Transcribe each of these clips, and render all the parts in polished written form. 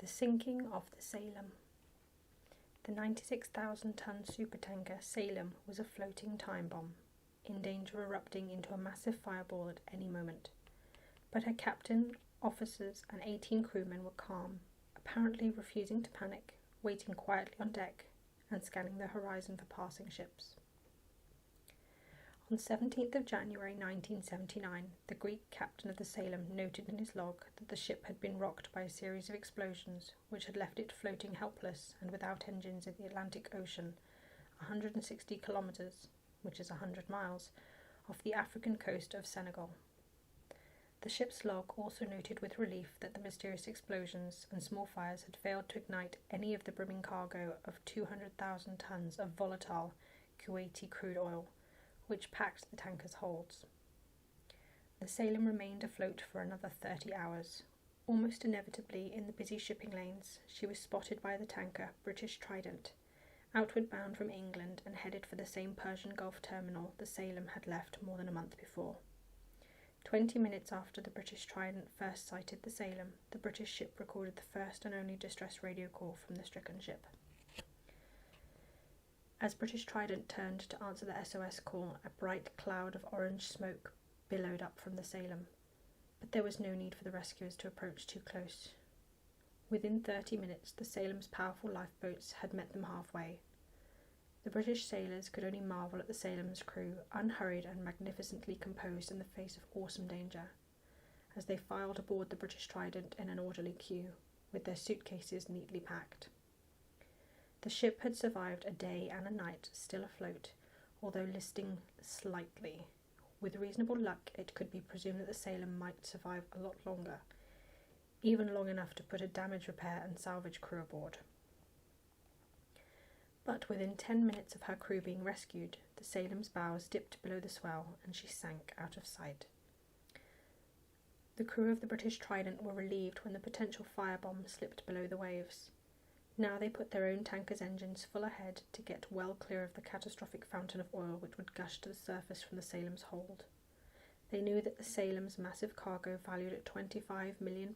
The sinking of the Salem. The 96,000-ton supertanker Salem was a floating time bomb, in danger of erupting into a massive fireball at any moment. But her captain, officers, and 18 crewmen were calm, apparently refusing to panic, waiting quietly on deck and scanning the horizon for passing ships. On 17th of January 1979, the Greek captain of the Salem noted in his log that the ship had been rocked by a series of explosions which had left it floating helpless and without engines in the Atlantic Ocean, 160 kilometres, which is 100 miles, off the African coast of Senegal. The ship's log also noted with relief that the mysterious explosions and small fires had failed to ignite any of the brimming cargo of 200,000 tons of volatile Kuwaiti crude oil, which packed the tanker's holds. The Salem remained afloat for another 30 hours. Almost inevitably, in the busy shipping lanes, she was spotted by the tanker British Trident, outward bound from England and headed for the same Persian Gulf terminal the Salem had left more than a month before. 20 minutes after the British Trident first sighted the Salem, the British ship recorded the first and only distress radio call from the stricken ship. As British Trident turned to answer the SOS call, a bright cloud of orange smoke billowed up from the Salem, but there was no need for the rescuers to approach too close. Within 30 minutes, the Salem's powerful lifeboats had met them halfway. The British sailors could only marvel at the Salem's crew, unhurried and magnificently composed in the face of awesome danger, as they filed aboard the British Trident in an orderly queue, with their suitcases neatly packed. The ship had survived a day and a night still afloat, although listing slightly. With reasonable luck, it could be presumed that the Salem might survive a lot longer, even long enough to put a damage repair and salvage crew aboard. But within 10 minutes of her crew being rescued, the Salem's bows dipped below the swell and she sank out of sight. The crew of the British Trident were relieved when the potential firebomb slipped below the waves. Now they put their own tanker's engines full ahead to get well clear of the catastrophic fountain of oil which would gush to the surface from the Salem's hold. They knew that the Salem's massive cargo, valued at £25 million,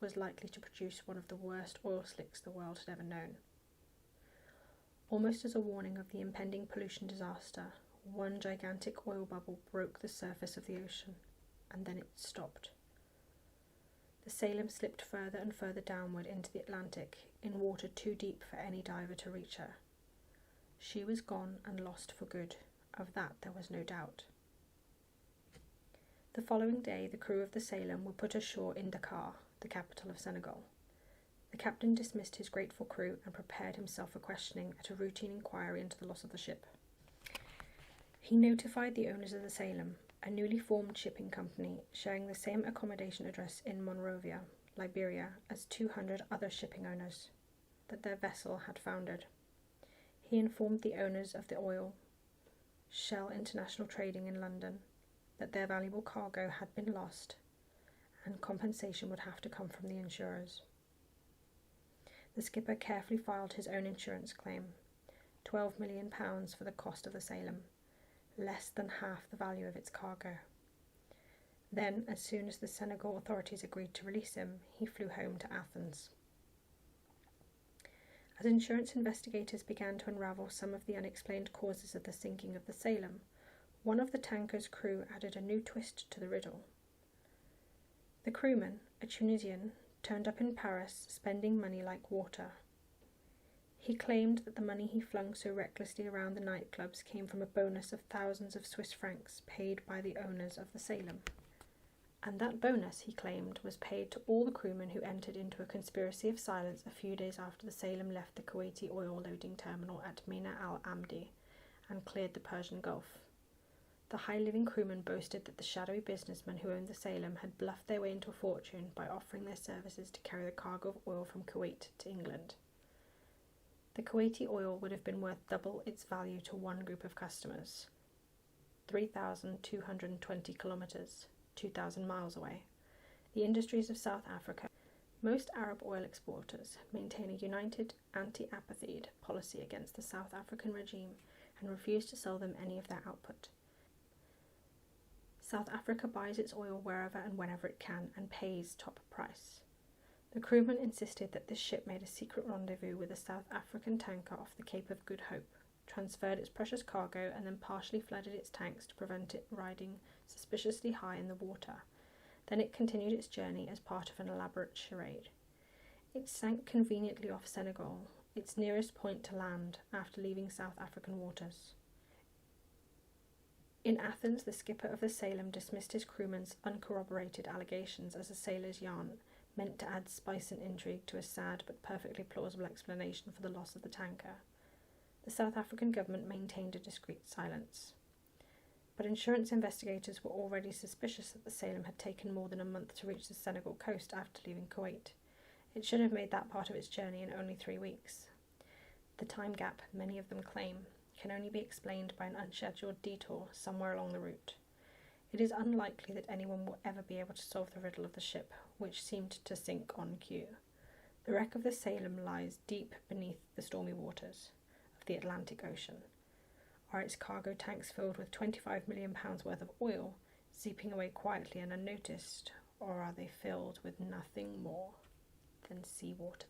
was likely to produce one of the worst oil slicks the world had ever known. Almost as a warning of the impending pollution disaster, one gigantic oil bubble broke the surface of the ocean, and then it stopped. The Salem slipped further and further downward into the Atlantic, in water too deep for any diver to reach her. She was gone and lost for good. Of that there was no doubt. The following day, the crew of the Salem were put ashore in Dakar, the capital of Senegal. The captain dismissed his grateful crew and prepared himself for questioning at a routine inquiry into the loss of the ship. He notified the owners of the Salem, a newly formed shipping company sharing the same accommodation address in Monrovia, Liberia, as 200 other shipping owners, that their vessel had foundered. He informed the owners of the oil, Shell International Trading in London, that their valuable cargo had been lost and compensation would have to come from the insurers. The skipper carefully filed his own insurance claim, £12 million for the cost of the Salem, less than half the value of its cargo. Then, as soon as the Senegal authorities agreed to release him, he flew home to Athens. As insurance investigators began to unravel some of the unexplained causes of the sinking of the Salem, one of the tanker's crew added a new twist to the riddle. The crewman, a Tunisian, turned up in Paris, spending money like water. He claimed that the money he flung so recklessly around the nightclubs came from a bonus of thousands of Swiss francs paid by the owners of the Salem. And that bonus, he claimed, was paid to all the crewmen who entered into a conspiracy of silence a few days after the Salem left the Kuwaiti oil loading terminal at Mina al-Amdi and cleared the Persian Gulf. The high-living crewmen boasted that the shadowy businessmen who owned the Salem had bluffed their way into a fortune by offering their services to carry the cargo of oil from Kuwait to England. The Kuwaiti oil would have been worth double its value to one group of customers, 3,220 kilometres, 2,000 miles away. The industries of South Africa. Most Arab oil exporters maintain a united anti-apartheid policy against the South African regime and refuse to sell them any of their output. South Africa buys its oil wherever and whenever it can and pays top price. The crewmen insisted that this ship made a secret rendezvous with a South African tanker off the Cape of Good Hope, transferred its precious cargo, and then partially flooded its tanks to prevent it riding suspiciously high in the water. Then it continued its journey as part of an elaborate charade. It sank conveniently off Senegal, its nearest point to land, after leaving South African waters. In Athens, the skipper of the Salem dismissed his crewmen's uncorroborated allegations as a sailor's yarn, meant to add spice and intrigue to a sad but perfectly plausible explanation for the loss of the tanker. The South African government maintained a discreet silence. But insurance investigators were already suspicious that the Salem had taken more than a month to reach the Senegal coast after leaving Kuwait. It should have made that part of its journey in only 3 weeks. The time gap, many of them claim, can only be explained by an unscheduled detour somewhere along the route. It is unlikely that anyone will ever be able to solve the riddle of the ship, which seemed to sink on cue. The wreck of the Salem lies deep beneath the stormy waters of the Atlantic Ocean. Are its cargo tanks filled with £25 million worth of oil, seeping away quietly and unnoticed, or are they filled with nothing more than seawater?